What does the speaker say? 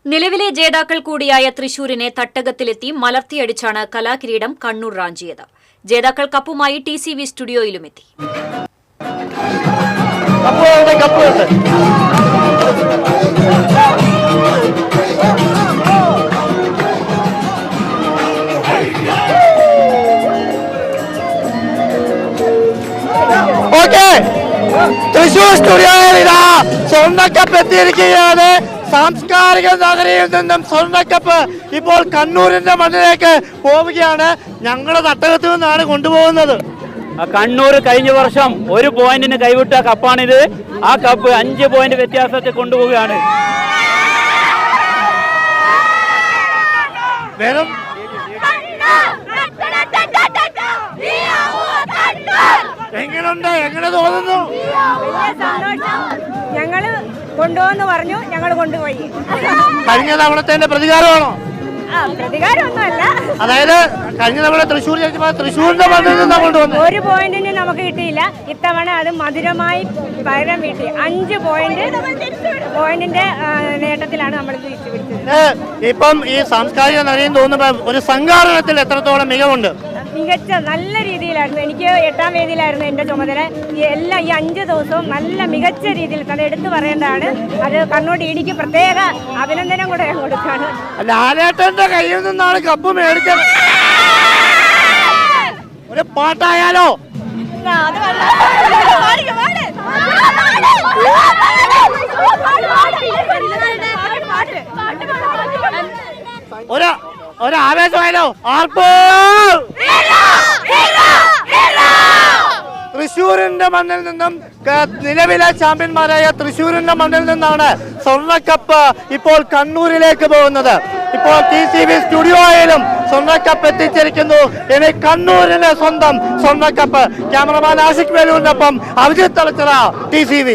നിലവിലെ ജേതാക്കൾ കൂടിയായ തൃശൂരിനെ തട്ടകത്തിലെത്തി മലർത്തിയടിച്ചാണ് കലാകിരീടം കണ്ണൂർ റാഞ്ചിയത്. ജേതാക്കൾ കപ്പുമായി TCV സ്റ്റുഡിയോയിലുമെത്തി. തൃശൂർ സ്റ്റുഡിയോയിൽ ഇതാ സ്വർണ്ണക്കപ്പ് എത്തിയിരിക്കുകയാണ്. സാംസ്കാരിക നഗരിയിൽ നിന്നും സ്വർണ്ണക്കപ്പ് ഇപ്പോൾ കണ്ണൂരിന്റെ മണ്ണിലേക്ക് പോവുകയാണ്. ഞങ്ങളുടെ തട്ടകത്തിൽ നിന്നാണ് കൊണ്ടുപോകുന്നത്. കണ്ണൂർ കഴിഞ്ഞ വർഷം 1 പോയിന്റിന് കൈവിട്ട കപ്പാണിത്. ആ കപ്പ് 5 പോയിന്റ് വ്യത്യാസത്തിൽ കൊണ്ടുപോവുകയാണ്. വെറും എങ്ങനെ തോന്നുന്നു? ഞങ്ങള് കൊണ്ടുപോകുന്നു പറഞ്ഞു, ഞങ്ങൾ കൊണ്ടുപോയി. കഴിഞ്ഞ തവണത്തെ പ്രതികാരമാണോ? പ്രതികാരമൊന്നുമല്ല. അതായത് കഴിഞ്ഞ തവണ തൃശ്ശൂരിന്റെ മണ്ണിൽ നിന്നാണ് കൊണ്ടുവന്നത്. 1 പോയിന്റിന് നമുക്ക് കിട്ടിയില്ല. ഇത്തവണ അത് മധുരമായി പകരം വീട്ടി 5 പോയിന്റിന്റെ നേട്ടത്തിലാണ് നമ്മൾ തിരിച്ചു പിടിച്ചത്. ഇപ്പം ഈ സാംസ്കാരിക നഗരിയിൽ തോന്നുമ്പോ ഒരു സംഘാടനത്തിൽ എത്രത്തോളം മികവുണ്ട്? മികച്ച നല്ല രീതിയിലായിരുന്നു. എനിക്ക് 8ാം വേദിയിലായിരുന്നു എൻ്റെ ചുമതല. ഈ 5 ദിവസവും നല്ല മികച്ച രീതിയിൽ അത് എടുത്തു പറയേണ്ടതാണ്. അത് കണ്ണൂർ DDക്ക് പ്രത്യേക അഭിനന്ദനം കൂടെ കൊടുക്കാണ്. ലാലേട്ടന്റെ കയ്യിൽ നിന്നാണ് കപ്പ് മേടിച്ചത്. ഒരു പാട്ടായാലോ? ഒരു ആവേശമായാലോ? ആർപ്പോ തൃശ്ശൂരിന്റെ മണ്ണിൽ നിന്നും നിലവിലെ ചാമ്പ്യന്മാരായ തൃശ്ശൂരിന്റെ മണ്ണിൽ നിന്നാണ് സ്വർണ്ണക്കപ്പ് ഇപ്പോൾ കണ്ണൂരിലേക്ക് പോകുന്നത്. ഇപ്പോൾ TCV സ്റ്റുഡിയോയിലും സ്വർണ്ണക്കപ്പ് എത്തിച്ചിരിക്കുന്നു. ഇനി കണ്ണൂരിലെ സ്വന്തം സ്വർണ്ണക്കപ്പ്. ക്യാമറമാൻ ആഷിഖ് വേലൂരിനൊപ്പം അഭിജിത്ത് തലച്ചിറ, TCV.